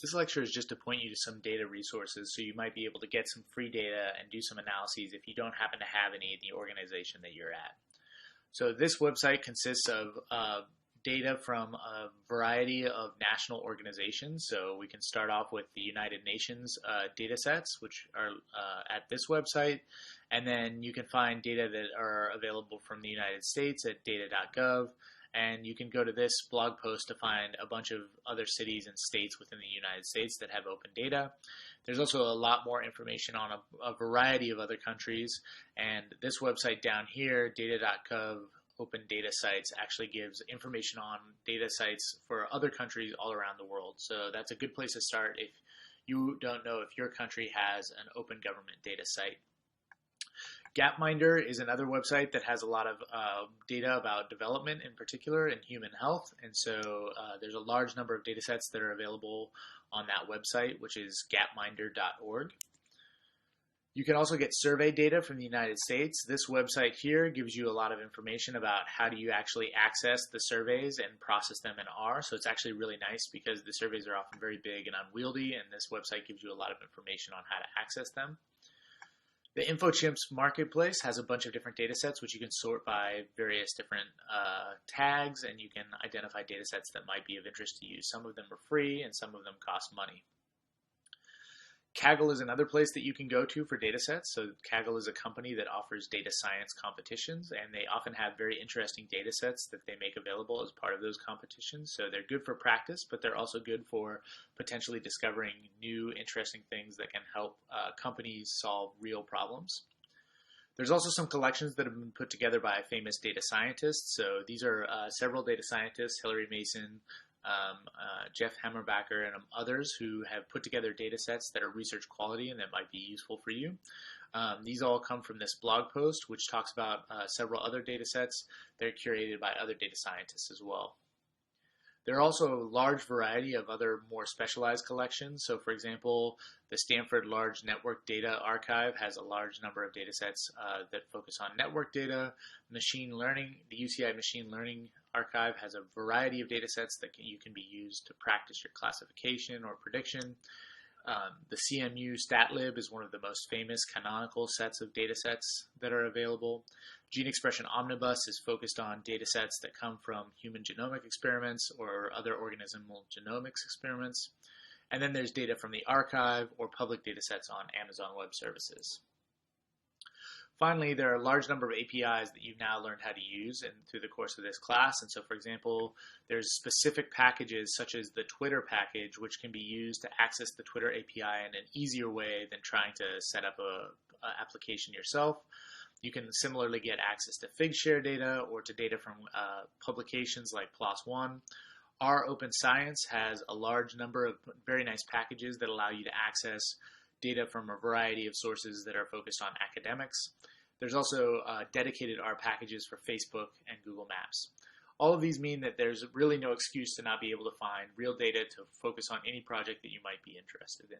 This lecture is just to point you to some data resources so you might be able to get some free data and do some analyses if you don't happen to have any in the organization that you're at. So this website consists of data from a variety of national organizations. So we can start off with the United Nations data sets, which are at this website. And then you can find data that are available from the United States at data.gov. And you can go to this blog post to find a bunch of other cities and states within the United States that have open data. There's also a lot more information on a variety of other countries. And this website down here, data.gov, open data sites, actually gives information on data sites for other countries all around the world. So that's a good place to start if you don't know if your country has an open government data site. Gapminder is another website that has a lot of data about development in particular and human health. And so there's a large number of data sets that are available on that website, which is gapminder.org. You can also get survey data from the United States. This website here gives you a lot of information about how do you actually access the surveys and process them in R. So it's actually really nice because the surveys are often very big and unwieldy, and this website gives you a lot of information on how to access them. The InfoChimps marketplace has a bunch of different data sets which you can sort by various different tags, and you can identify data sets that might be of interest to you. Some of them are free and some of them cost money. Kaggle is another place that you can go to for data sets. So Kaggle is a company that offers data science competitions, and they often have very interesting data sets that they make available as part of those competitions. So they're good for practice, but they're also good for potentially discovering new interesting things that can help companies solve real problems. There's also some collections that have been put together by famous data scientists. So these are several data scientists, Hilary Mason, Jeff Hammerbacher, and others who have put together data sets that are research quality and that might be useful for you. These all come from this blog post, which talks about several other data sets that are curated by other data scientists as well. There are also a large variety of other more specialized collections. So for example, the Stanford Large Network Data Archive has a large number of data sets that focus on network data, machine learning. The UCI Machine Learning Archive has a variety of data sets that you can be used to practice your classification or prediction. The CMU StatLib is one of the most famous canonical sets of data sets that are available. Gene Expression Omnibus is focused on data sets that come from human genomic experiments or other organismal genomics experiments. And then there's data from the archive or public data sets on Amazon Web Services. Finally, there are a large number of APIs that you've now learned how to use through the course of this class. And so, for example, there's specific packages such as the Twitter package, which can be used to access the Twitter API in an easier way than trying to set up an application yourself. You can similarly get access to Figshare data or to data from publications like PLOS ONE. R Open Science has a large number of very nice packages that allow you to access data from a variety of sources that are focused on academics. There's also dedicated R packages for Facebook and Google Maps. All of these mean that there's really no excuse to not be able to find real data to focus on any project that you might be interested in.